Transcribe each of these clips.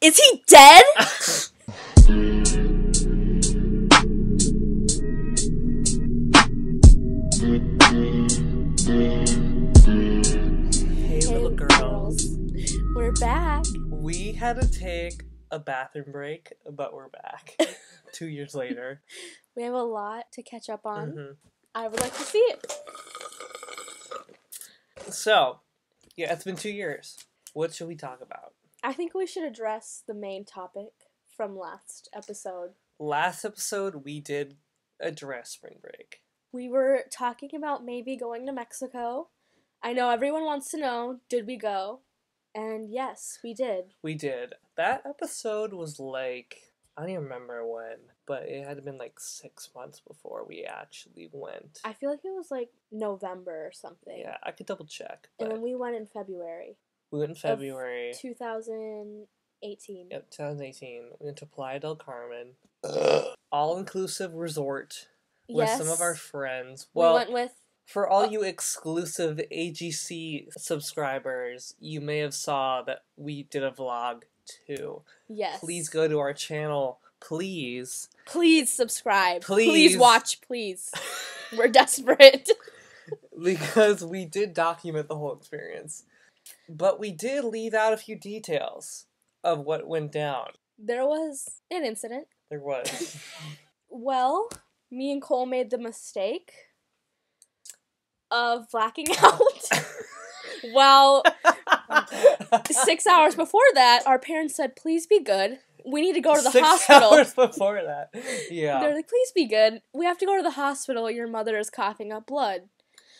Is he dead? Hey, little girls. We're back. We had to take a bathroom break, but we're back 2 years later. We have a lot to catch up on. Mm-hmm. I would like to see it. So, yeah, it's been 2 years. What should we talk about? I think we should address the main topic from last episode. Last episode, we did address spring break. We were talking about maybe going to Mexico. I know everyone wants to know, did we go? And yes, we did. We did. That episode was like, I don't even remember when, but it had been like 6 months before we actually went. I feel like it was like November or something. Yeah, I could double check. And then we went in February. We went in February. 2018. Yep, 2018. We went to Playa del Carmen. All-inclusive resort with some of our friends. Well, we went with... For all you exclusive AGC subscribers, you may have saw that we did a vlog too. Yes. Please go to our channel, please. Please subscribe. Please. Please watch, please. We're desperate. Because we did document the whole experience. But we did leave out a few details of what went down. There was an incident. There was. Well, me and Cole made the mistake of blacking out. Well, 6 hours before that, our parents said, please be good. We need to go to the hospital. 6 hours before that. Yeah. They're like, please be good. We have to go to the hospital. Your mother is coughing up blood.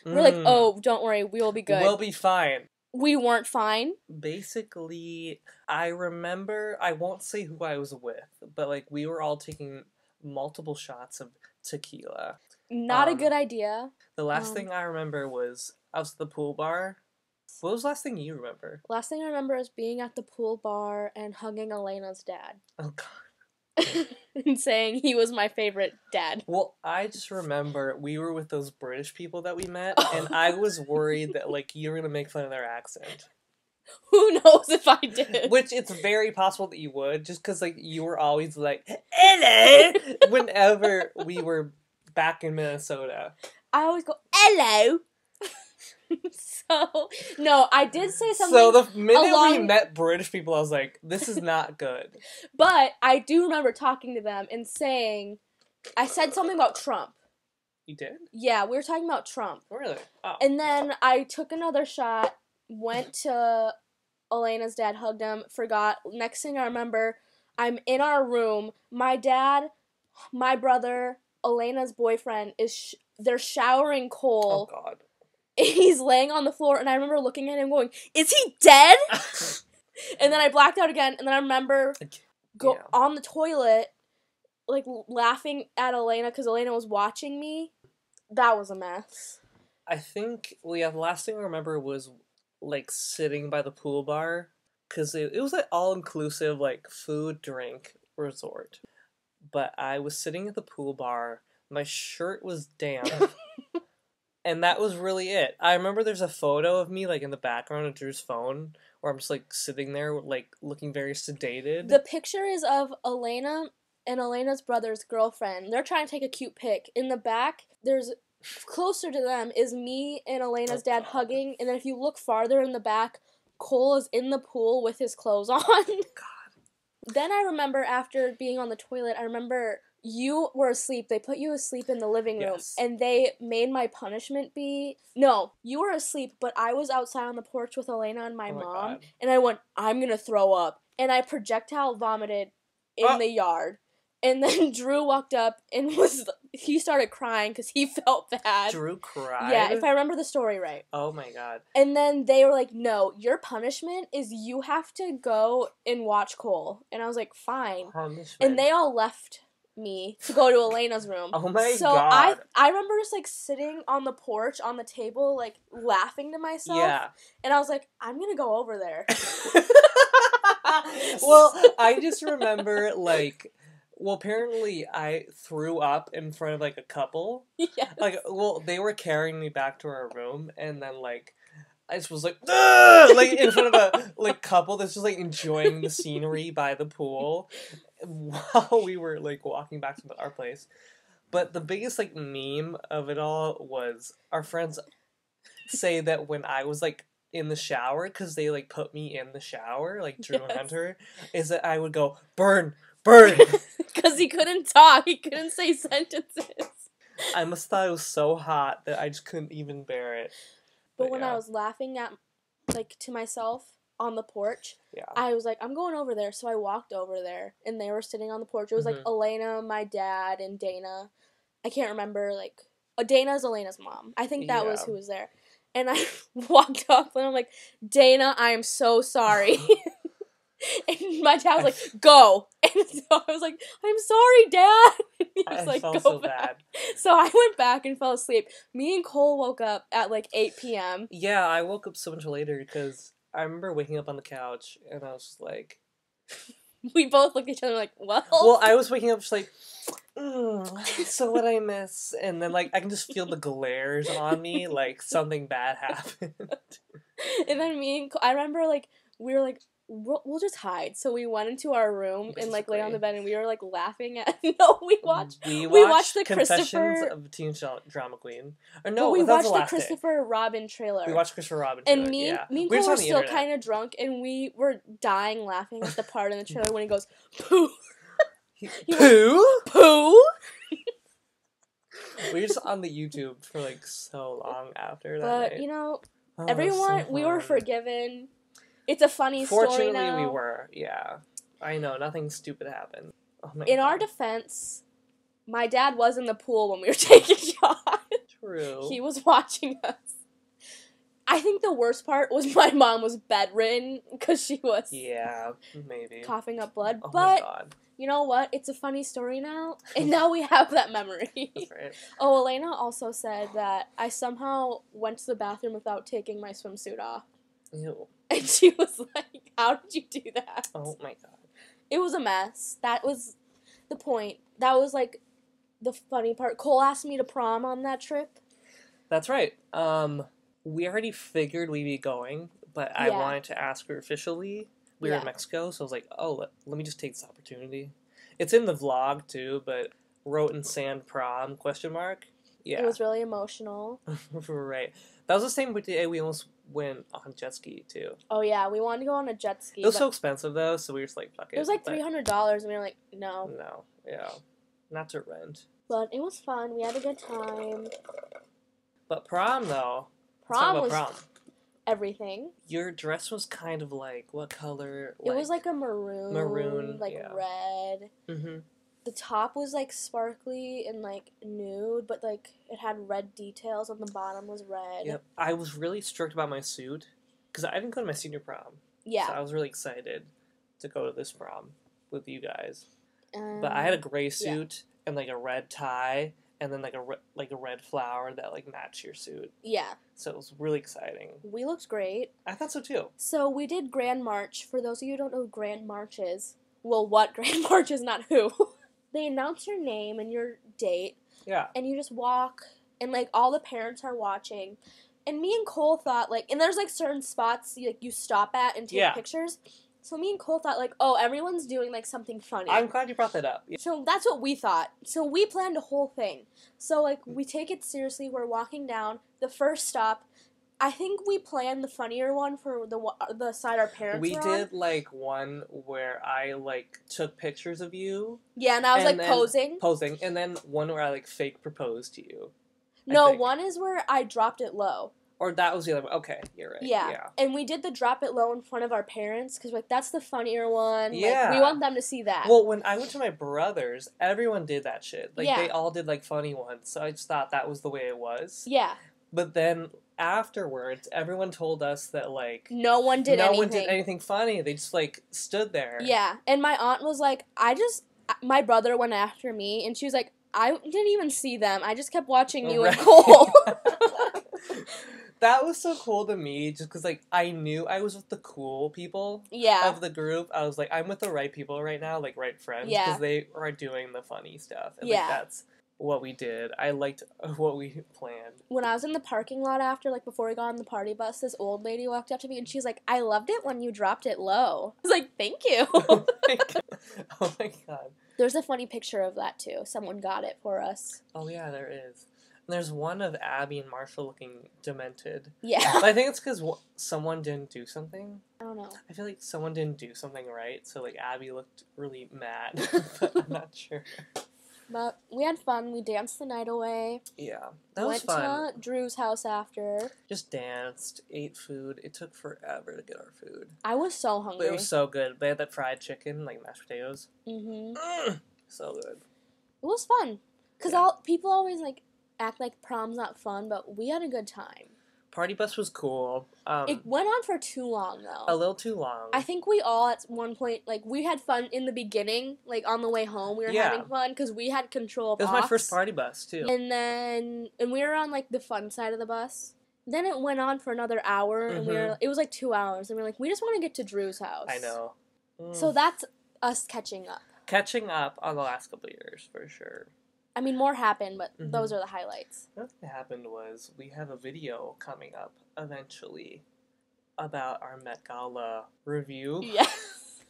We're like, oh, don't worry. We will be good. We'll be fine. We weren't fine. Basically, I remember, I won't say who I was with, but like we were all taking multiple shots of tequila. Not a good idea. The last thing I remember was I was at the pool bar. What was the last thing you remember? Last thing I remember is being at the pool bar and hugging Elena's dad. Oh, God. And saying he was my favorite dad. Well, I just remember we were with those British people that we met, and I was worried that, like, you were going to make fun of their accent. Who knows if I did? Which it's very possible that you would, just because, like, you were always like, hello, whenever we were back in Minnesota. I always go, hello. So, no, I did say something. So the minute we met British people, I was like, this is not good. But I do remember talking to them and saying, I said something about Trump. You did? Yeah, we were talking about Trump. Really? Oh. And then I took another shot, went to Elena's dad, hugged him, forgot. Next thing I remember, I'm in our room. My dad, my brother, Elena's boyfriend, they're showering Cole. Oh, God. He's laying on the floor, and I remember looking at him going, is he dead? And then I blacked out again, and then I remember on the toilet, like, laughing at Elena because Elena was watching me. That was a mess. I think, well, yeah, the last thing I remember was, like, sitting by the pool bar, because it was, like, all-inclusive, like, food, drink, resort. But I was sitting at the pool bar, my shirt was damp, and that was really it. I remember there's a photo of me, like, in the background of Drew's phone, where I'm just, like, sitting there, like, looking very sedated. The picture is of Elena and Elena's brother's girlfriend. They're trying to take a cute pic. In the back, there's, closer to them, is me and Elena's dad hugging, and then if you look farther in the back, Cole is in the pool with his clothes on. God. Then I remember, after being on the toilet, I remember you were asleep. They put you asleep in the living room. Yes. And they made my punishment be... No, you were asleep, but I was outside on the porch with Elena and my mom. God. And I went, I'm gonna throw up. And I projectile vomited in the yard. And then Drew walked up and he started crying because he felt bad. Drew cried? Yeah, if I remember the story right. Oh my God. And then they were like, no, your punishment is you have to go and watch Cole. And I was like, fine. Punishment. And they all left me to go to Elena's room. Oh my God. So I remember just, like, sitting on the porch, on the table, like, laughing to myself. Yeah. And I was like, I'm gonna go over there. Well, I just remember, like... Well, apparently I threw up in front of, like, a couple. Yes. Like, well, they were carrying me back to our room, and then, like, I just was like, "Ugh!" Like in front of a like couple that's just like enjoying the scenery by the pool while we were like walking back to our place. But the biggest like meme of it all was our friends say that when I was like in the shower, because they like put me in the shower, like Drew and Hunter, is that I would go, burn, burn. Because he couldn't talk, he couldn't say sentences. I must thought it was so hot that I just couldn't even bear it. But when I was laughing at, like, to myself on the porch, I was like, I'm going over there. So I walked over there, and they were sitting on the porch. It was, like, Elena, my dad, and Dana. I can't remember, like, Dana's Elena's mom. I think that was who was there. And I walked up, and I'm like, Dana, I am so sorry. And my dad was like, go. And so I was like, I'm sorry, Dad. And he was like, go so back. Bad. So I went back and fell asleep. Me and Cole woke up at like 8 p.m. Yeah, I woke up so much later because I remember waking up on the couch and I was just like... We both looked at each other like, well... Well, I was waking up just like, so what I miss? And then like I can just feel the glares on me like something bad happened. And then I remember like, we were like, we'll just hide. So we went into our room and like lay on the bed and we were like laughing at. No, we watched the Confessions of a Teen Drama Queen. Or no, we watched the Christopher Robin trailer. We watched Christopher Robin trailer. And me and Cole were still kind of drunk and we were dying laughing at the part in the trailer when he goes poo. Poo. We were just on the YouTube for like so long after that. But night. You know, everyone, we were forgiven. It's a funny story now. Fortunately, we were. Yeah. I know. Nothing stupid happened. Oh my God. Our defense, my dad was in the pool when we were taking shots. True. He was watching us. I think the worst part was my mom was bedridden because she was... Yeah, maybe. Coughing up blood. Oh but, my God. You know what? It's a funny story now. And now we have that memory. That's right. Oh, Elena also said that I somehow went to the bathroom without taking my swimsuit off. Ew. And she was like, how did you do that? Oh my God. It was a mess. That was the point. That was like the funny part. Cole asked me to prom on that trip. That's right. We already figured we'd be going, but I wanted to ask her officially. We were in Mexico, so I was like, oh, let me just take this opportunity. It's in the vlog too, but wrote in sand prom, ? Yeah. It was really emotional. Right. That was the same day we almost went on jet ski, too. Oh, yeah. We wanted to go on a jet ski. It was so expensive, though, so we were just like, fuck it. It was like $300, and we were like, no. No, yeah. Not to rent. But it was fun. We had a good time. But prom, though. Prom was everything. Your dress was kind of like, what color? It was like a maroon. Maroon, like red. Mm-hmm. The top was like sparkly and like nude, but like it had red details on the bottom was red. Yep. I was really strict about my suit because I didn't go to my senior prom. Yeah. So I was really excited to go to this prom with you guys. But I had a gray suit and like a red tie and then like a red flower that like matched your suit. Yeah. So it was really exciting. We looked great. I thought so too. So we did Grand March. For those of you who don't know who Grand March is, well, what Grand March is, not who. They announce your name and your date. Yeah. And you just walk, and, like, all the parents are watching. And me and Cole thought, like, and there's, like, certain spots you stop at and take pictures. So me and Cole thought, like, oh, everyone's doing, like, something funny. I'm glad you brought that up. Yeah. So that's what we thought. So we planned a whole thing. So, like, we take it seriously. We're walking down. The first stop, I think we planned the funnier one for the side our parents were on. We did, like, one where I, like, took pictures of you. Yeah, and I was, like, posing. Posing. And then one where I, like, fake proposed to you. No, one is where I dropped it low. Or that was the other one. Okay, you're right. Yeah. And we did the drop it low in front of our parents, because, like, that's the funnier one. Yeah. Like, we want them to see that. Well, when I went to my brother's, everyone did that shit. Like, they all did, like, funny ones. So I just thought that was the way it was. Yeah. But then afterwards, everyone told us that, like... No one did anything funny. They just, like, stood there. Yeah. And my aunt was like, my brother went after me, and she was like, I didn't even see them. I just kept watching you and Cole. That was so cool to me, just because, like, I knew I was with the cool people of the group. I was like, I'm with the right people right now, like, right friends, because they are doing the funny stuff. And, like, what we did. I liked what we planned. When I was in the parking lot after, like, before we got on the party bus, this old lady walked up to me and she's like, I loved it when you dropped it low. I was like, thank you. Oh my god. Oh my god. There's a funny picture of that, too. Someone got it for us. Oh yeah, there is. And there's one of Abby and Marshall looking demented. Yeah. But I think it's because someone didn't do something. I don't know. I feel like someone didn't do something right, so, like, Abby looked really mad. But I'm not sure. But we had fun. We danced the night away. Yeah, that was fun. Went to Drew's house after. Just danced, ate food. It took forever to get our food. I was so But hungry. it was so good. They had that fried chicken, like mashed potatoes. Mm-hmm. So good. It was fun. Because Yeah. people always, like, act like prom's not fun, but we had a good time. Party bus was cool. It went on for too long, though. A little too long. I think we all, at one point, like, we had fun in the beginning, like, on the way home. We were having fun, because we had control of It was aux. my first party bus, too. And we were on, like, the fun side of the bus. Then it went on for another hour, and it was, like, 2 hours, and we were like, we just want to get to Drew's house. I know. So that's us catching up. Catching up on the last couple of years, for sure. I mean, more happened, but those are the highlights. What happened was we have a video coming up eventually about our Met Gala review. Yes.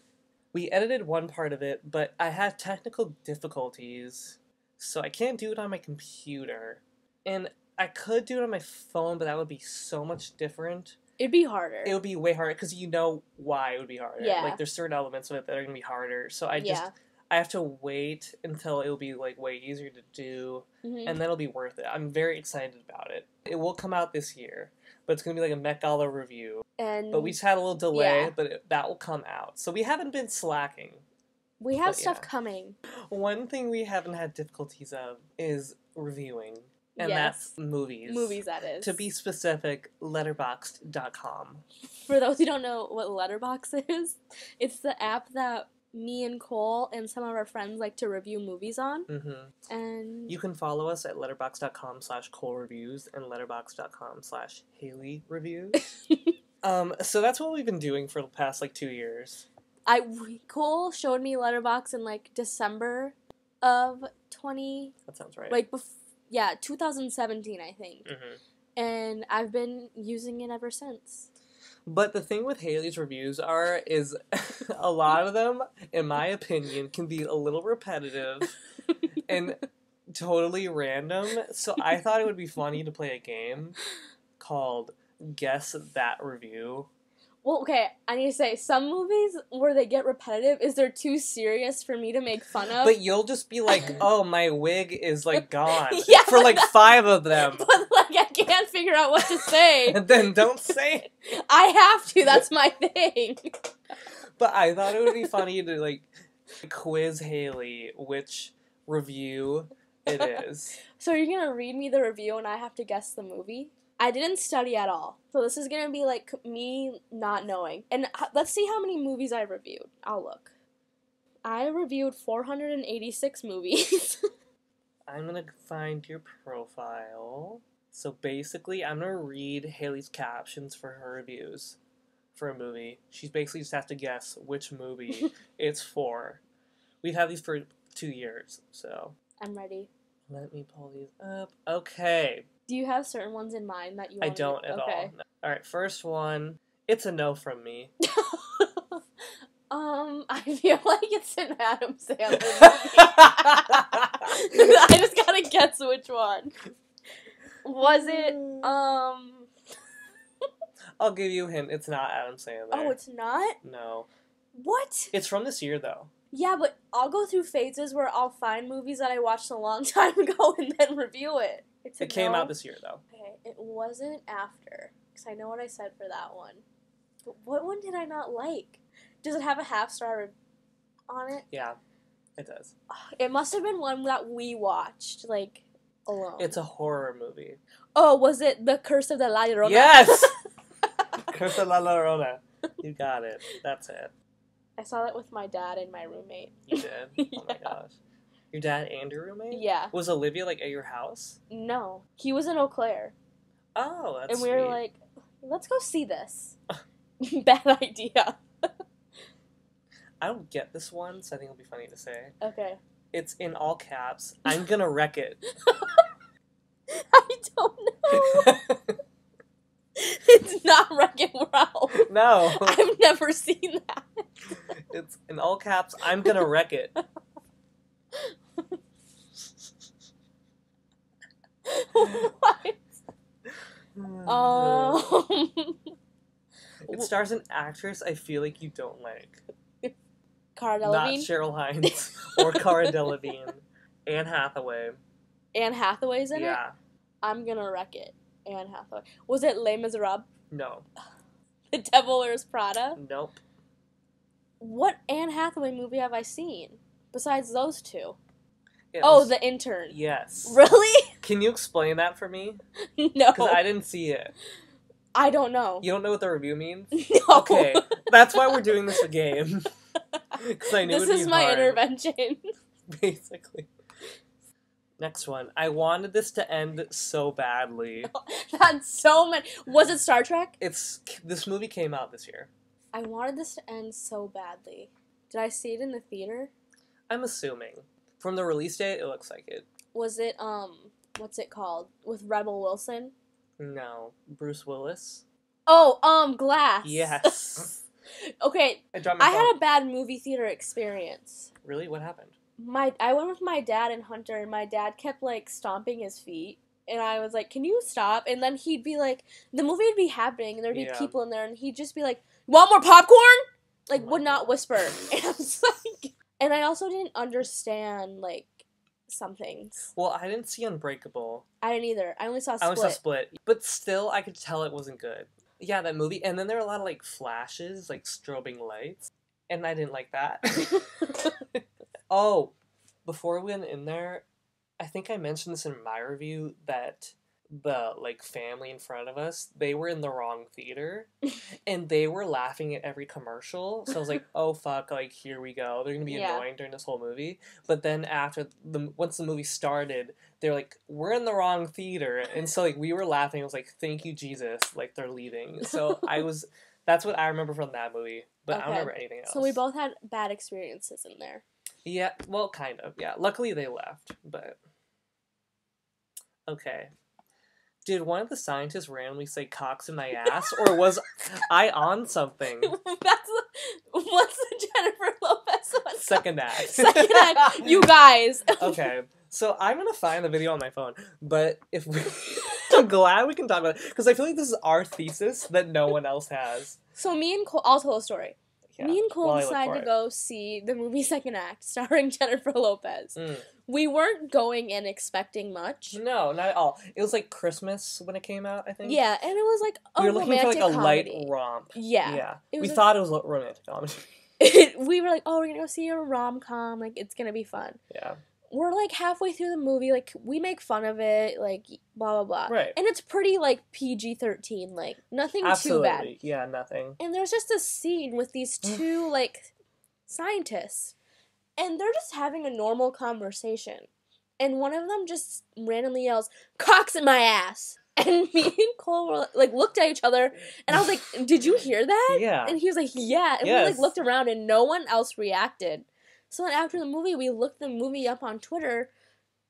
We edited one part of it, but I had technical difficulties, so I can't do it on my computer. And I could do it on my phone, but that would be so much different. It'd be harder. It would be way harder, because you know why it would be harder. Yeah. Like, there's certain elements of it that are going to be harder, so I have to wait until it'll be, like, way easier to do, and then it'll be worth it. I'm very excited about it. It will come out this year, but it's going to be, like, a Met Gala review. But we just had a little delay, but that will come out. So we haven't been slacking. We have stuff coming. One thing we haven't had difficulties of is reviewing, and that's movies. Movies, that is. To be specific, Letterboxd.com. For those who don't know what Letterboxd is, it's the app that me and Cole and some of our friends like to review movies on. Mm-hmm. And you can follow us at letterboxd.com/ColeReviews and letterboxd.com/HaleyReviews. So that's what we've been doing for the past, like, 2 years. Cole showed me Letterboxd in, like, December of 20... That sounds right. Like, 2017, I think. Mm-hmm. And I've been using it ever since. But the thing with Haley's reviews is a lot of them, in my opinion, can be a little repetitive and totally random. So I thought it would be funny to play a game called Guess That Review. Well, okay, I need to say, some movies where they get repetitive is they're too serious for me to make fun of. But you'll just be like, oh, my wig is, like, gone. Yeah, for, like, 5 of them. But, like, I can't figure out what to say. And then don't say it. I have to, that's my thing. But I thought it would be funny to, like, quiz Haley which review it is. So you're gonna read me the review and I have to guess the movie? I didn't study at all. So this is gonna be, like, me not knowing. And let's see how many movies I reviewed. I'll look. I reviewed 486 movies. I'm gonna find your profile. So basically, I'm gonna read Haley's captions for her reviews for a movie. She basically just has to guess which movie it's for. We've had these for 2 years, so. I'm ready. Let me pull these up. Okay. Do you have certain ones in mind that you want I don't at all. No. Alright, first one. It's a no from me. I feel like it's an Adam Sandler movie. I just gotta guess which one. Was it, I'll give you a hint. It's not Adam Sandler. Oh, it's not? No. What? It's from this year, though. Yeah, but I'll go through phases where I'll find movies that I watched a long time ago and then review it. It came out this year, though. Okay, it wasn't after, because I know what I said for that one. But what one did I not like? Does it have a half-star on it? Yeah, it does. It must have been one that we watched, like, alone. It's a horror movie. Oh, was it The Curse of the La Llorona? Yes! Curse of La Llorona. You got it. That's it. I saw that with my dad and my roommate. You did? Oh my gosh. Your dad and your roommate? Yeah. Was Olivia, like, at your house? No. He was in Eau Claire. Oh, that's And we were like, let's go see this. Bad idea. I don't get this one, so I think it'll be funny to say. Okay. It's in all caps. I'm gonna wreck it. I don't know. It's not Wreck-It Ralph. No. I've never seen that. It's in all caps. I'm gonna wreck it. What? It stars an actress I feel like you don't like. Cara Not Delevingne? Cheryl Hines or Cara Delevingne. Anne Hathaway. Anne Hathaway's in it? Yeah. I'm gonna wreck it. Anne Hathaway. Was it Les Miserables? No. The Devil Wears Prada? Nope. What Anne Hathaway movie have I seen besides those two? It Oh, was- The Intern. Yes. Really? Can you explain that for me? No. Because I didn't see it. I don't know. You don't know what the review means? No. Okay. That's why we're doing this game. Because I knew This it'd is be my hard, intervention. basically. Next one. I wanted this to end so badly. That's so many. Was it Star Trek? This movie came out this year. I wanted this to end so badly. Did I see it in the theater? I'm assuming. From the release date, it looks like it. Was it, what's it called? With Rebel Wilson? No. Bruce Willis? Oh, Glass. Yes. Okay, I dropped my I phone. had a bad movie theater experience. Really? What happened? I went with my dad and Hunter, and my dad kept, like, stomping his feet. And I was like, can you stop? And then he'd be like, the movie would be happening, and there'd be Yeah. people in there, and he'd just be like, want more popcorn? Like, Oh my would not God. whisper. And I was like, and I also didn't understand, like, some things. Well, I didn't see Unbreakable. I didn't either. I only saw I Split. only saw Split. But still, I could tell it wasn't good. Yeah, that movie. And then there were a lot of, like, flashes, like, strobing lights. And I didn't like that. Oh, before we went in there, I think I mentioned this in my review that the, like, family in front of us, they were in the wrong theater. And they were laughing at every commercial. So I was like, oh, fuck, like, here we go. They're going to be Yeah. annoying during this whole movie. But then once the movie started, they're like, we're in the wrong theater. And so, like, we were laughing. I was like, thank you, Jesus. Like, they're leaving. So that's what I remember from that movie. But I don't Okay. remember anything else. So we both had bad experiences in there. Yeah, well, kind of. Yeah, luckily they left, but... Okay. Did one of the scientists randomly say cocks in my ass, or was I on something? What's the Jennifer Lopez one? Second act. Second act. You guys. Okay, so I'm gonna find the video on my phone, but if we... I'm glad we can talk about it, because I feel like this is our thesis that no one else has. So me and Cole, I'll tell a story. Yeah, Me and Cole while I look decided for to it. go see the movie Second Act, starring Jennifer Lopez. Mm. We weren't going in expecting much. No, not at all. It was like Christmas when it came out, I think. Yeah, and it was like a We were looking for romantic like a light comedy. romp. Yeah. Yeah. It We was thought it was a romantic comedy. we were like, oh, we're gonna go see a rom-com, like, it's gonna be fun. Yeah. We're, like, halfway through the movie, like, we make fun of it, like, blah, blah, blah. Right. And it's pretty, like, PG-13, like, nothing Absolutely. too bad. Yeah, nothing. And there's just a scene with these two, like, scientists. And they're just having a normal conversation. And one of them just randomly yells, cocks in my ass! And me and Cole were, like, looked at each other, and I was like, did you hear that? Yeah. And he was like, yeah. And we, Yes. like, looked around, and no one else reacted. So then after the movie, we looked the movie up on Twitter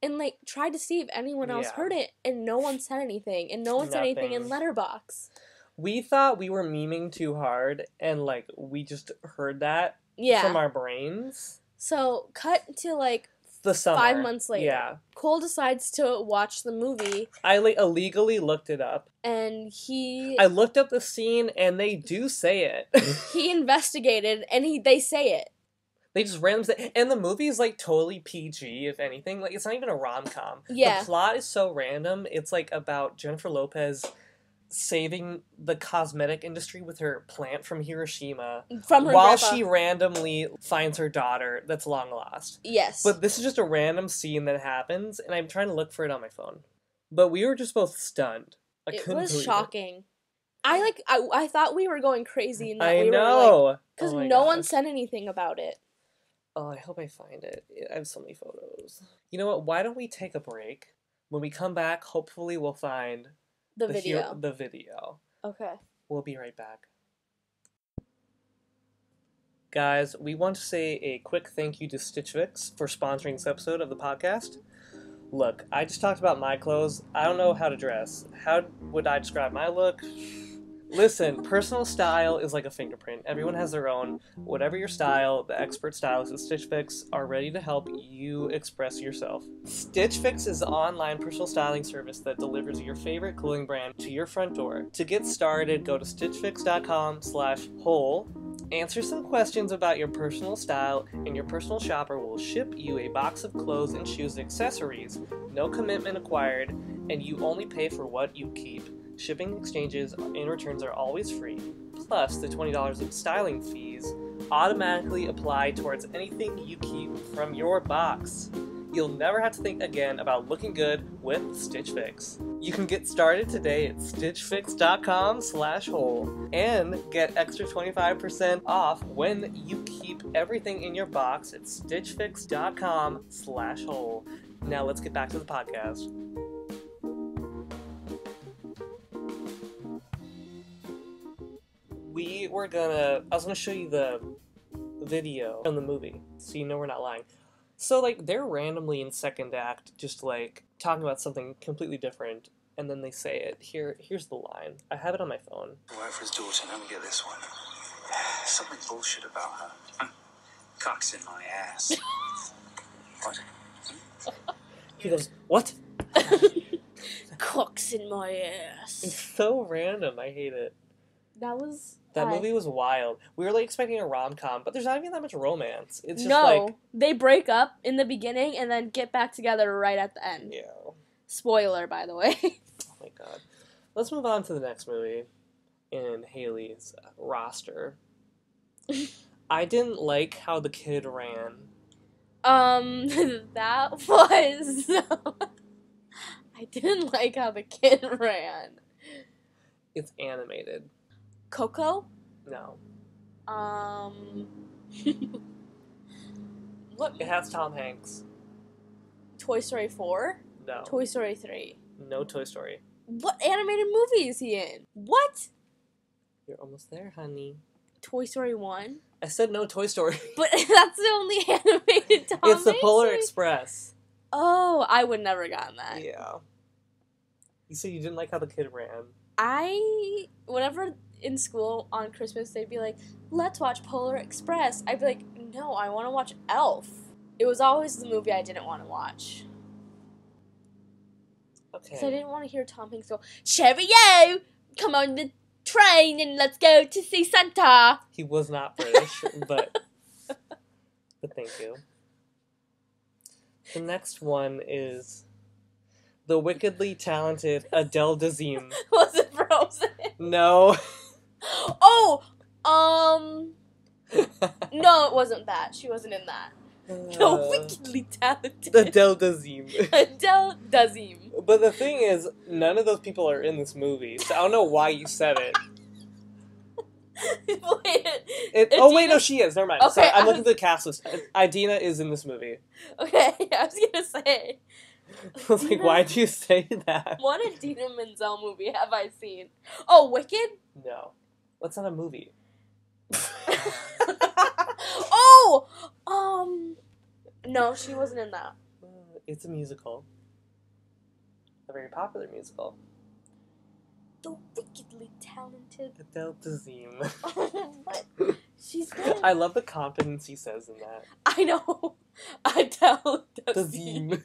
and, like, tried to see if anyone else Yeah. heard it, and no one said anything. And no one said anything in Nothing. Letterboxd. We thought we were memeing too hard, and, like, we just heard that Yeah. from our brains. So, cut to, like, The summer. 5 months later. Yeah. Cole decides to watch the movie, I, like, illegally looked it up. and he I looked up the scene, and they do say it. he investigated, and they say it. They just randomly say, and the movie is, like, totally PG, if anything. Like, it's not even a rom-com. Yeah. The plot is so random. It's, like, about Jennifer Lopez saving the cosmetic industry with her plant from Hiroshima From her while grandpa. she randomly finds her daughter that's long lost. Yes. But this is just a random scene that happens, and I'm trying to look for it on my phone. But we were just both stunned. I it couldn't was believe shocking. I thought we were going crazy and that I we were like, know. because Oh my no one God. said anything about it. Oh, I hope I find it. I have so many photos. You know what? Why don't we take a break? When we come back, hopefully we'll find The video. the video. Okay. We'll be right back. Guys, we want to say a quick thank you to Stitch Fix for sponsoring this episode of the podcast. Look, I just talked about my clothes. I don't know how to dress. How would I describe my look? Listen, personal style is like a fingerprint. Everyone has their own. Whatever your style, the expert stylists at Stitch Fix are ready to help you express yourself. Stitch Fix is an online personal styling service that delivers your favorite clothing brand to your front door. To get started, go to stitchfix.com/whole, answer some questions about your personal style, and your personal shopper will ship you a box of clothes and shoes and accessories. No commitment acquired, and you only pay for what you keep. Shipping, exchanges, and returns are always free. Plus, the $20 of styling fees automatically apply towards anything you keep from your box. You'll never have to think again about looking good with Stitch Fix. You can get started today at stitchfix.com/whole and get extra 25% off when you keep everything in your box at stitchfix.com/whole. Now let's get back to the podcast. I was gonna show you the video from the movie, so you know we're not lying. So, like, they're randomly in second act, just, like, talking about something completely different, and then they say it. Here's the line. I have it on my phone. Work for his daughter, let me get this one. Something bullshit about her. Cock's in my ass. What? He goes, what? Cock's in my ass. It's so random, I hate it. That movie was wild. We were, like, expecting a rom-com, but there's not even that much romance. It's just, like... they break up in the beginning and then get back together right at the end. Yeah. Spoiler, by the way. Oh, my God. Let's move on to the next movie in Haley's roster. I didn't like how the kid ran. That was... I didn't like how the kid ran. It's animated. Coco? No. What? It has Tom Hanks. Toy Story 4? No. Toy Story 3? No Toy Story. What animated movie is he in? What? You're almost there, honey. Toy Story 1? I said no Toy Story. But that's the only animated Tom It's the Hanks Polar movie? Express. Oh, I would never gotten that. Yeah. You said you didn't like how the kid ran. Whenever in school on Christmas they'd be like, let's watch Polar Express, I'd be like, no, I want to watch Elf. It was always the movie I didn't want to watch. Okay. Because I didn't want to hear Tom Hanks go, Cheerio! Come on the train and let's go to see Santa! He was not British, but thank you. The next one is the wickedly talented Adele Dazeem. Was it Frozen? No. Oh! No, it wasn't that. She wasn't in that. The wickedly talented Adele Dazeem. Adele Dazeem. But the thing is, none of those people are in this movie, so I don't know why you said it. Oh wait, no, she is. Never mind. Okay, Sorry, I'm looking at the cast list. Idina is in this movie. Okay, I was gonna say. I was like, why do you say that? What Idina Menzel movie have I seen? Oh, Wicked? No. That's not a movie. Oh! No, she wasn't in that. It's a musical. A very popular musical. The wickedly talented Adele Dazeem. What? She's good. I love the confidence he says in that. I know. Adele Dazeem.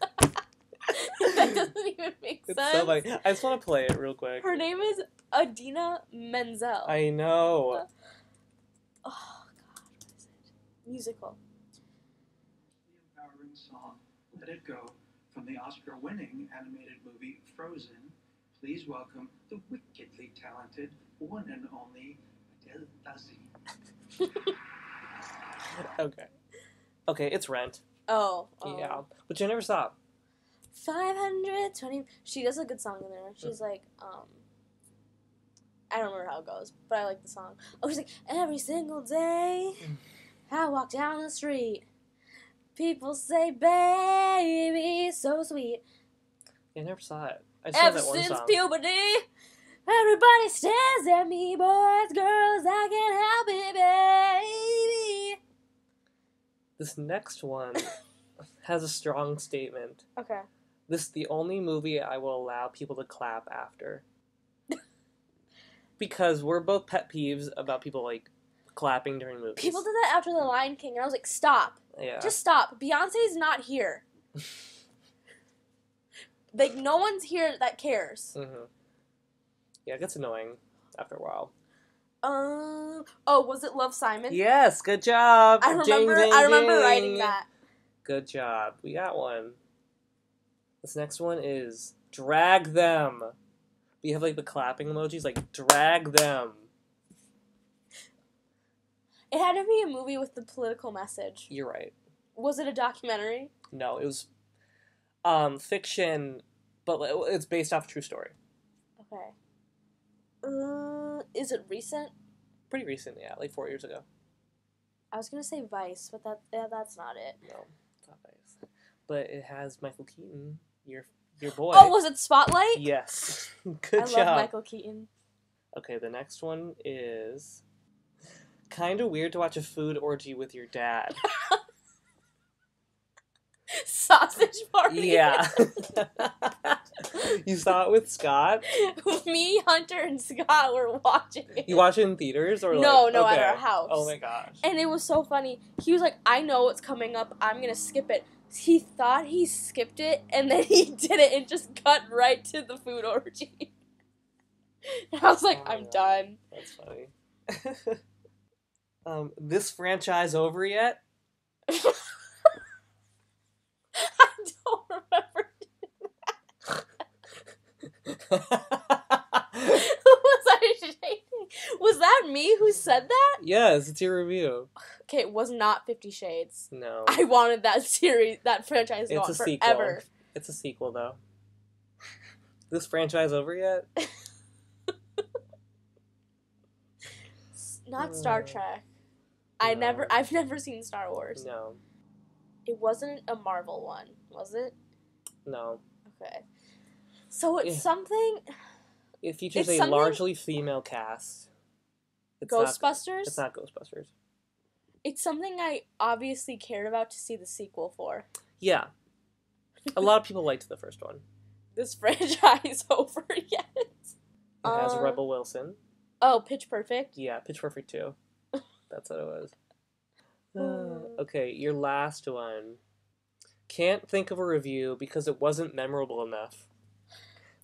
That doesn't even make It's sense. so funny. I just want to play it real quick. Her name is Idina Menzel. I know. Oh, God, what is it? Musical. The empowering song, Let It Go, from the Oscar-winning animated movie Frozen. Please welcome the wickedly talented, one and only Adele Dazeem. Okay, it's Rent. Oh. Yeah, which I never saw. 520. She does a good song in there. She's like, I don't remember how it goes, but I like the song. Oh, she's like, every single day I walk down the street. People say, baby, so sweet. Yeah, I never saw it. I just Ever saw that one since song. puberty, everybody stares at me, boys, girls, I can't help it, baby. This next one has a strong statement. Okay. This is the only movie I will allow people to clap after. Because we're both pet peeves about people, like, clapping during movies. People did that after The Lion King, and I was like, stop. Yeah. Just stop. Beyonce's not here. Like, no one's here that cares. Mm-hmm. Yeah, it gets annoying after a while. Oh, was it Love, Simon? Yes, good job. I remember. Ding, ding, I remember ding. writing that. Good job. We got one. This next one is drag them. We have like the clapping emojis, like drag them. It had to be a movie with the political message. You're right. Was it a documentary? No, it was fiction, but it's based off a true story. Okay. Is it recent? Pretty recent, yeah, like 4 years ago. I was gonna say Vice, but that's not it. No, it's not Vice. But it has Michael Keaton, your boy. Oh, was it Spotlight? Yes. Good I job. love Michael Keaton. Okay, the next one is kind of weird to watch a food orgy with your dad. Sausage Party. Yeah. You saw it with Scott? Me, Hunter, and Scott were watching it. You watch it in theaters or No, like, no, okay. at our house. Oh my gosh. And it was so funny. He was like, I know what's coming up. I'm gonna skip it. He thought he skipped it, and then he did it and just cut right to the food orgy. And I was like, Oh my I'm God. done. That's funny. This franchise over yet? I don't remember. Who was I shading? Was that me who said that? Yes, it's your review. Okay, it was not 50 Shades. No. I wanted that series, that franchise to go It's on a sequel. forever. It's a sequel, though. This franchise over yet? Not Star Trek. I've never seen Star Wars. No. It wasn't a Marvel one, was it? No. Okay. So it's Yeah. something. It features It's a something- largely female cast. It's Ghostbusters? It's not Ghostbusters. It's something I obviously cared about to see the sequel for. Yeah. A lot of people liked the first one. This franchise over yet? It has Uh, Rebel Wilson. Oh, Pitch Perfect? Yeah, Pitch Perfect 2. That's what it was. Okay, your last one. Can't think of a review because it wasn't memorable enough.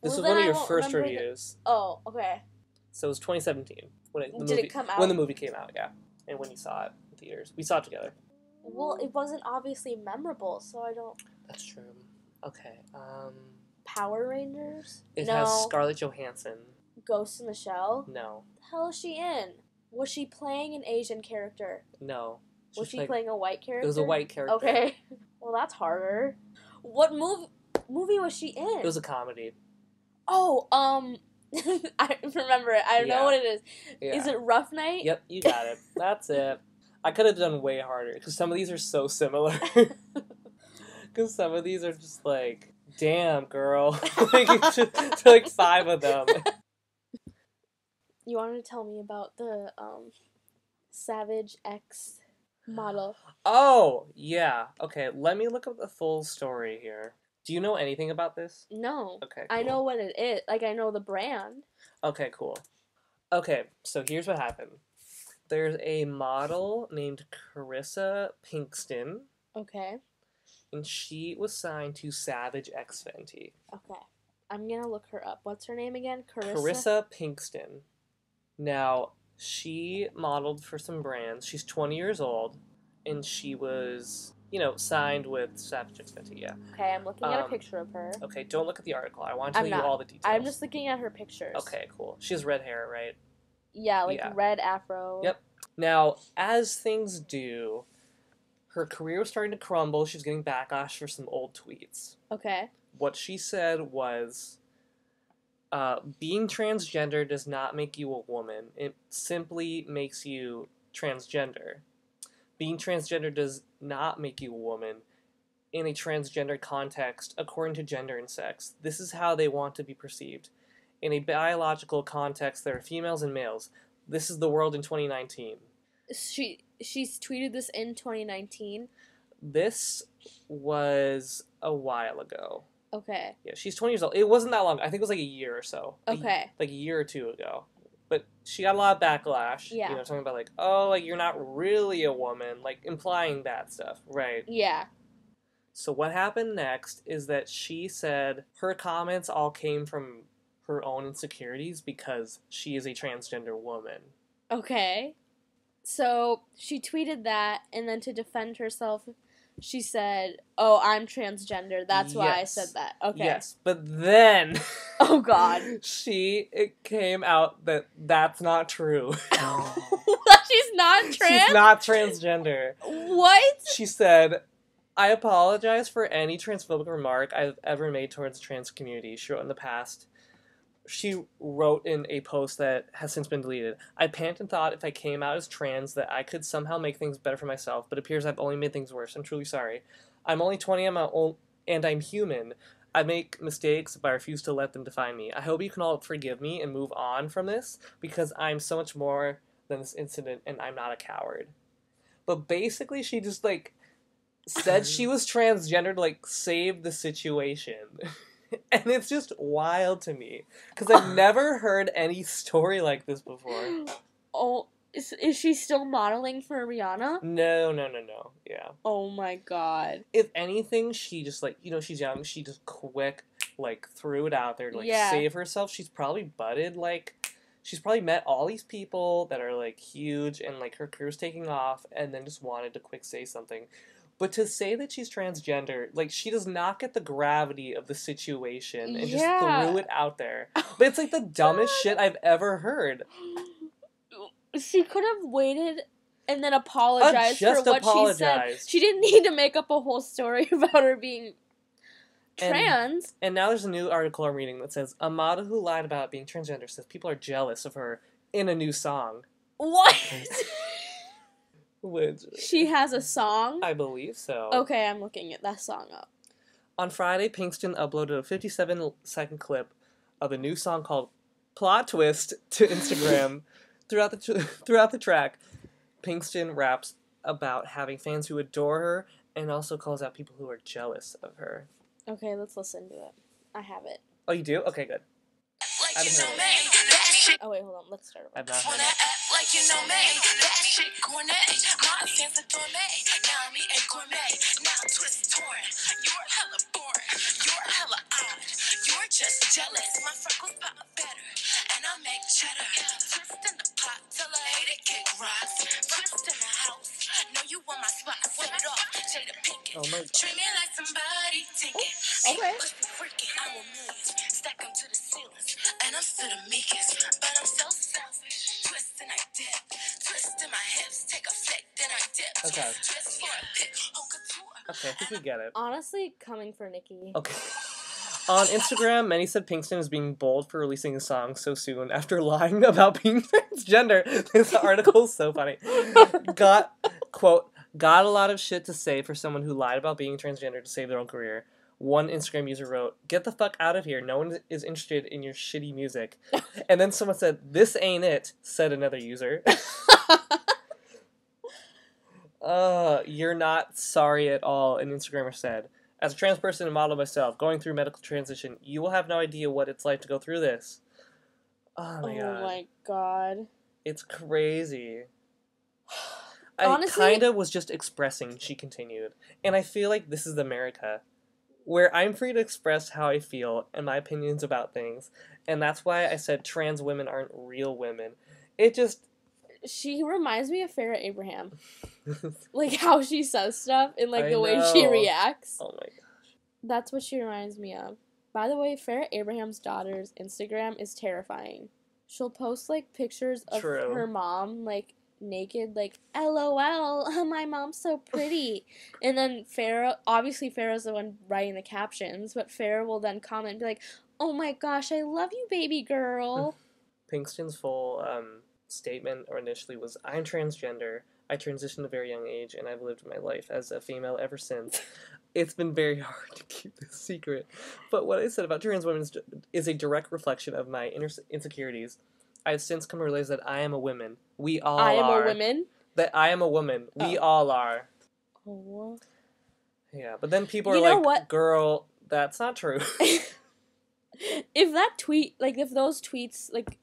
This Well, was one then of I your won't first remember the- reviews. Oh, okay. So it was 2017 when Did it come out? When the movie came out, yeah, and when you saw it in theaters, we saw it together. Well, it wasn't obviously memorable, so I don't. That's true. Okay. Power Rangers? It no. has Scarlett Johansson. Ghost in the Shell? No, The hell is she in? Was she playing an Asian character? no. Was She's she playing a white character? It was a white character. Okay. Well, that's harder. What movie was she in? It was a comedy. Oh, I remember it. I know Yeah. what it is. Yeah. Is it Rough Night? Yep, you got it. That's it. I could have done way harder because some of these are so similar. Because some of these are just like, damn, girl. Like, to like 5 of them. You wanted to tell me about the Savage X model. Oh, yeah. Okay, let me look up the full story here. Do you know anything about this? No. Okay, I cool. know what it is. Like, I know the brand. Okay, cool. Okay, so here's what happened. There's a model named Carissa Pinkston, Okay. and she was signed to Savage X Fenty. Okay. I'm gonna look her up. What's her name again? Carissa Pinkston. Now, she modeled for some brands. She's 20 years old, and she was, signed with Savage X Fenty, yeah. Okay, I'm looking at a Um, picture of her. Okay, don't look at the article. I want to I'm tell you not. all the details. I'm just looking at her pictures. Okay, cool. She has red hair, right? Yeah, like Yeah. red afro. Yep. Now, as things do, her career was starting to crumble. She was getting backlash for some old tweets. Okay. What she said was, being transgender does not make you a woman. It simply makes you transgender. Being transgender does not make you a woman. In a transgender context, according to gender and sex, this is how they want to be perceived. In a biological context, there are females and males. This is the world in 2019. She's tweeted this in 2019. This was a while ago. Okay. Yeah, she's 20 years old. It wasn't that long. I think it was like a year or so. Okay. Like a year or two ago. But she got a lot of backlash. Yeah. You know, talking about like, oh, like you're not really a woman, like implying that stuff, right? Yeah. So what happened next is that she said her comments all came from her own insecurities because she is a transgender woman. Okay. So she tweeted that, and then to defend herself, she said, "Oh, I'm transgender. That's why I said that." Okay. Yes, but then... Oh, God. It came out that that's not true. She's not trans? She's not transgender. What? She said, I apologize for any transphobic remark I've ever made towards the trans community. She wrote in the past. She wrote in a post that has since been deleted. I panicked and thought if I came out as trans that I could somehow make things better for myself, but it appears I've only made things worse. I'm truly sorry. I'm only 20 and I'm human. I make mistakes, but I refuse to let them define me. I hope you can all forgive me and move on from this, because I'm so much more than this incident, and I'm not a coward. But basically, she just, like, said she was transgender to, like, save the situation. And it's just wild to me, because I've never heard any story like this before. Oh, is she still modeling for Rihanna? No. Yeah. Oh my God. If anything, she just, like, you know, she's young, she just quick, like, threw it out there to, like, save herself. She's probably budded, like, she's probably met all these people that are, like, huge, and, like, her career's taking off, and then just wanted to quick say something. But to say that she's transgender, like, she does not get the gravity of the situation, and just threw it out there. But it's, like, the dumbest shit I've ever heard. She could have waited and then apologized for what she said. She didn't need to make up a whole story about her being trans. And now there's a new article I'm reading that says, a model who lied about being transgender says people are jealous of her in a new song. What? Which, she has a song? I believe so. Okay, I'm looking at that song up. On Friday, Pinkston uploaded a 57-second clip of a new song called Plot Twist to Instagram. Throughout the track, Pinkston raps about having fans who adore her and also calls out people who are jealous of her. Okay, let's listen to it. I have it. Oh, you do? Okay, good. I haven't heard it. Oh, wait, hold on. Let's start over. I've not heard it. Like you know me, that shit gourmet. My fans adore me. Now me and gourmet. Now twist torn. You're hella boring. You're hella odd. You're just jealous. My freckles pop better, and I make cheddar. Twist in the pot till I hate it kick rocks. Twist in the house. Know you want my spot. Flip it off. Shade of pink. Oh my God. Treat me like somebody ticket. Okay. Freaking, I want millions. Stack them to the ceilings, and I'm still the meekest, but I'm so selfish. Twist and I dip. Twist in my hips. Take a flick, then I dip. Okay. Twist for a pick. Haute couture. Okay, I think we get it. Honestly, coming for Nikki. Okay. On Instagram, many said Pinkston is being bold for releasing a song so soon after lying about being transgender. This article's so funny. Got a lot of shit to say for someone who lied about being transgender to save their own career. One Instagram user wrote, "Get the fuck out of here. No one is interested in your shitty music." And then someone said, "This ain't it," said another user. You're not sorry at all, an Instagrammer said. As a trans person and model myself, going through medical transition, you will have no idea what it's like to go through this. Oh my God. It's crazy. Honestly, I kinda was just expressing, she continued. And I feel like this is America, where I'm free to express how I feel and my opinions about things. And that's why I said trans women aren't real women. It just... She reminds me of Farrah Abraham. Like, how she says stuff and, like, the way know. she reacts. Oh my gosh. That's what she reminds me of. By the way, Farrah Abraham's daughter's Instagram is terrifying. She'll post, like, pictures of True. her mom, like, naked, like, LOL, my mom's so pretty. And then obviously Farrah's the one writing the captions, but Farrah will then comment and be like, oh my gosh, I love you, baby girl. Pinkston's full statement initially was, I'm transgender. I transitioned at a very young age, and I've lived my life as a female ever since. It's been very hard to keep this secret. But what I said about trans women is a direct reflection of my insecurities. I have since come to realize that I am a woman. We all are. I am a woman? That I am a woman. We all are. Oh. Yeah, but then people You are know like, what? girl, that's not true. If that tweet, like, if those tweets, like,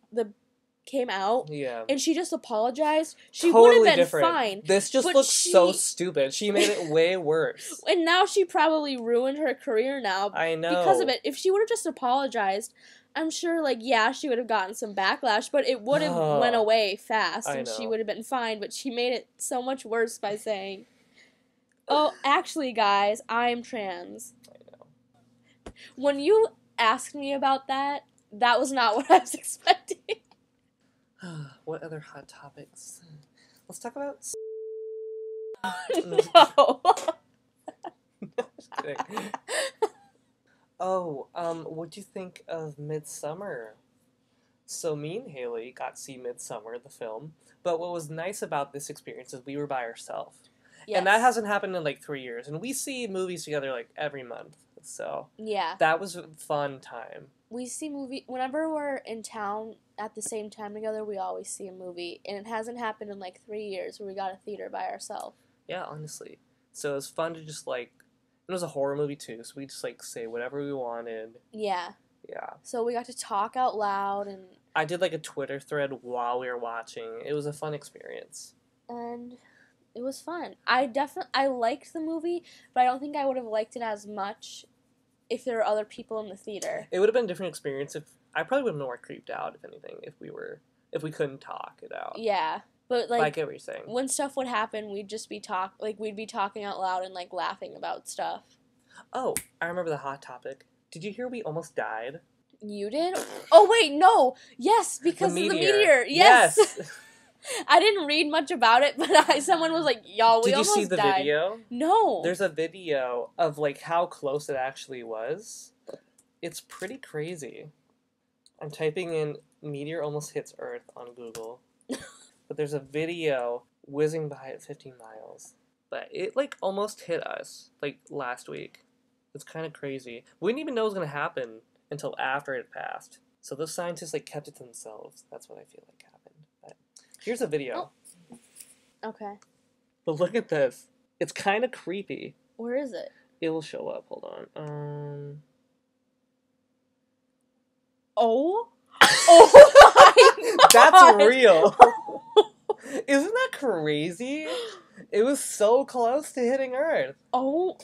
came out, Yeah. and she just apologized, she Totally would have been different. fine. This just But looks so she- stupid. She made it way worse. And now she probably ruined her career now I know. because of it. If she would have just apologized, I'm sure, like, yeah, she would have gotten some backlash, but it would have went away fast, I and she know. would have been fine, but she made it so much worse by saying, oh, actually, guys, I'm trans. I know. When you asked me about that was not what I was expecting. What other hot topics? Let's talk about... No. Just kidding. Oh, what'd you think of Midsummer? So me and Haley got to see Midsummer, the film, but what was nice about this experience is we were by ourselves. Yes. And that hasn't happened in like 3 years, and we see movies together like every month, so Yeah. that was a fun time. We see whenever we're in town at the same time together, we always see a movie, and it hasn't happened in like 3 years where we got a theater by ourselves. Yeah, honestly. So it was fun to just like, it was a horror movie too, so we just like say whatever we wanted. Yeah. Yeah. So we got to talk out loud, and I did like a Twitter thread while we were watching. It was a fun experience. it was fun. I liked the movie, but I don't think I would have liked it as much if there were other people in the theater. It would have been a different experience if I probably would have been more creeped out, if anything, if we couldn't talk it out. Yeah. But I like get what you're saying. when stuff would happen, we'd just be we'd be talking out loud and like laughing about stuff. Oh, I remember the hot topic. Did you hear we almost died? You did? Oh wait, no. Yes, because of the meteor. Yes. I didn't read much about it, but someone was like, "Y'all, we Did you almost see the died." video? No. There's a video of like how close it actually was. It's pretty crazy. I'm typing in meteor almost hits Earth on Google. But there's a video whizzing by at 15 miles. But it like almost hit us like last week. It's kind of crazy. We didn't even know it was going to happen until after it passed. So those scientists like kept it to themselves. That's what I feel like happened. But here's a video. Oh. Okay. But look at this. It's kind of creepy. Where is it? It will show up. Hold on. Oh. Oh my God. That's real. Isn't that crazy? It was so close to hitting Earth. Oh.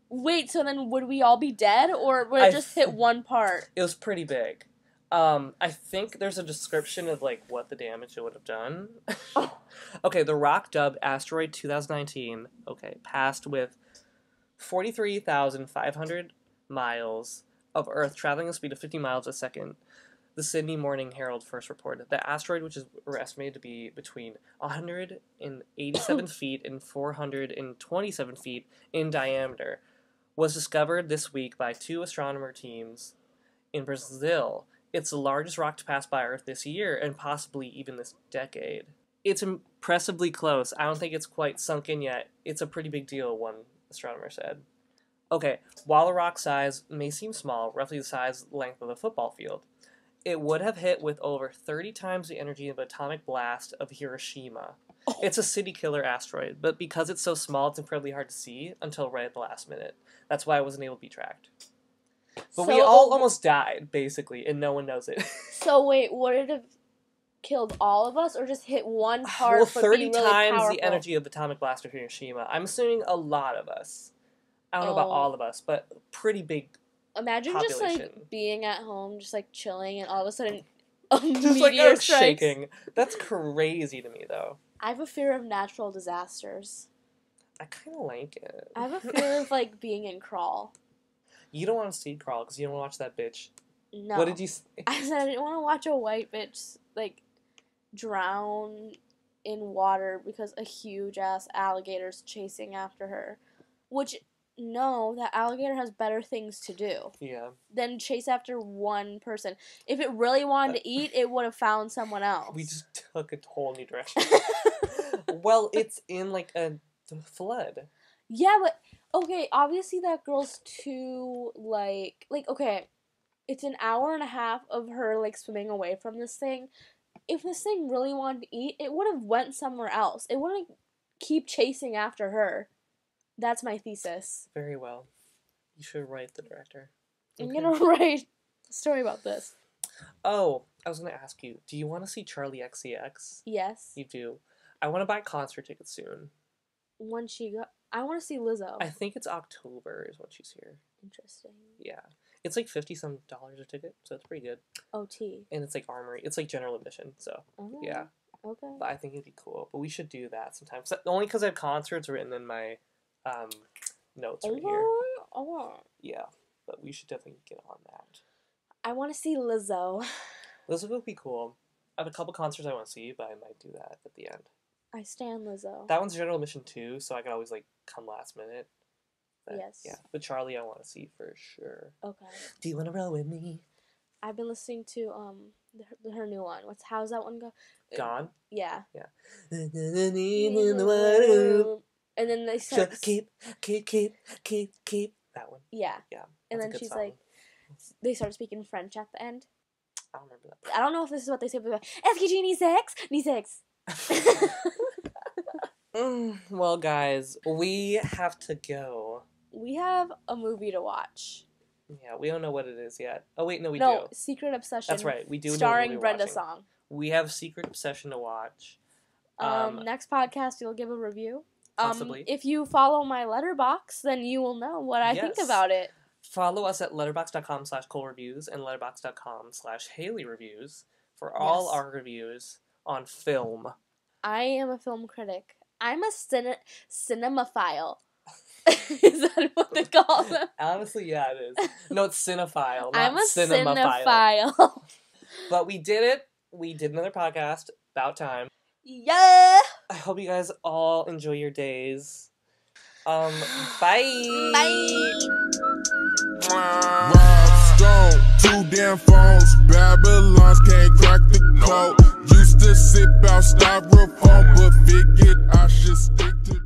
Wait, so then would we all be dead, or would it just hit one part? It was pretty big. I think there's a description of like what the damage it would have done. Okay, the rock dubbed Asteroid 2019, passed with 43,500 miles of Earth traveling at a speed of 50 miles a second. The Sydney Morning Herald first reported the asteroid, which is estimated to be between 187 feet and 427 feet in diameter, was discovered this week by 2 astronomer teams in Brazil. It's the largest rock to pass by Earth this year, and possibly even this decade. It's impressively close. I don't think it's quite sunk in yet. It's a pretty big deal, one astronomer said. Okay, while the rock size may seem small, roughly the size length of a football field, it would have hit with over 30 times the energy of an atomic blast of Hiroshima. Oh. It's a city killer asteroid, but because it's so small, it's incredibly hard to see until right at the last minute. That's why it wasn't able to be tracked. But we all almost died, basically, and no one knows it. So wait, would it have killed all of us, or just hit one part? Well, 30 really times powerful? the energy of the atomic blast of Hiroshima. I'm assuming a lot of us. I don't know about all of us, but pretty big. Imagine population. just like being at home, just like chilling, and all of a sudden, a just meteor like strikes. shaking. That's crazy to me, though. I have a fear of natural disasters. I kind of like it. I have a fear of like being in Crawl. You don't want to see Crawl because you don't want to watch that bitch. No. What did you say? I said I didn't want to watch a white bitch like drown in water because a huge ass alligator's chasing after her. Which, no, that alligator has better things to do. Yeah. Than chase after one person. If it really wanted to eat, it would have found someone else. We just took a whole new direction. Well, it's in like a flood. Yeah, but okay, obviously that girl's too like okay, it's an hour and a half of her like swimming away from this thing. If this thing really wanted to eat, it would have went somewhere else. It wouldn't keep chasing after her. That's my thesis. Very well. You should write the director. I'm Okay. gonna write a story about this. Oh, I was gonna ask you, do you want to see Charlie XCX? Yes. You do. I want to buy concert tickets soon. When she go, I want to see Lizzo. I think it's October is when she's here. Interesting. Yeah. It's like $50-some a ticket, so it's pretty good. OT. And it's like Armory. It's like general admission, so Oh, yeah. Okay. But I think it'd be cool. But we should do that sometime. Only because I have concerts written in my notes right here. Oh. Yeah. But we should definitely get on that. I want to see Lizzo. Lizzo would be cool. I have a couple concerts I want to see, but I might do that at the end. I stand Lizzo. That one's general admission too, so I could always like come last minute. But, Yes. Yeah. But Charlie, I want to see for sure. Okay. Do you want to roll with me? I've been listening to her new one. How's that one go? Gone. Yeah. Yeah. And then they So start. keep that one. Yeah. Yeah. And that's a then good she's song. like, they start speaking French at the end. I don't remember that. I don't know if this is what they say, but FKG Ni6. Well, guys, we have to go. We have a movie to watch. Yeah, we don't know what it is yet. Oh wait, no, we No, do. Secret Obsession. That's right, we do. Starring know what we're Brenda watching. Song. We have Secret Obsession to watch. Next podcast, you'll give a review. Possibly. If you follow my letterbox, then you will know what I think Yes. about it. Follow us at letterboxd.com/colereviews and letterboxd.com/HaleyReviews for all Yes. our reviews on film. I am a film critic. I'm a cinemaphile. Is that what they call them? Honestly, yeah, it is. No, it's cinephile, not I'm a cinemaphile. cinephile. But we did it. We did another podcast. About time. Yeah. I hope you guys all enjoy your days. Bye. Bye. Rob Stone, 2 damn phones, Babylons can't crack the code. Used to sip out styrofoam, but figured I should stick to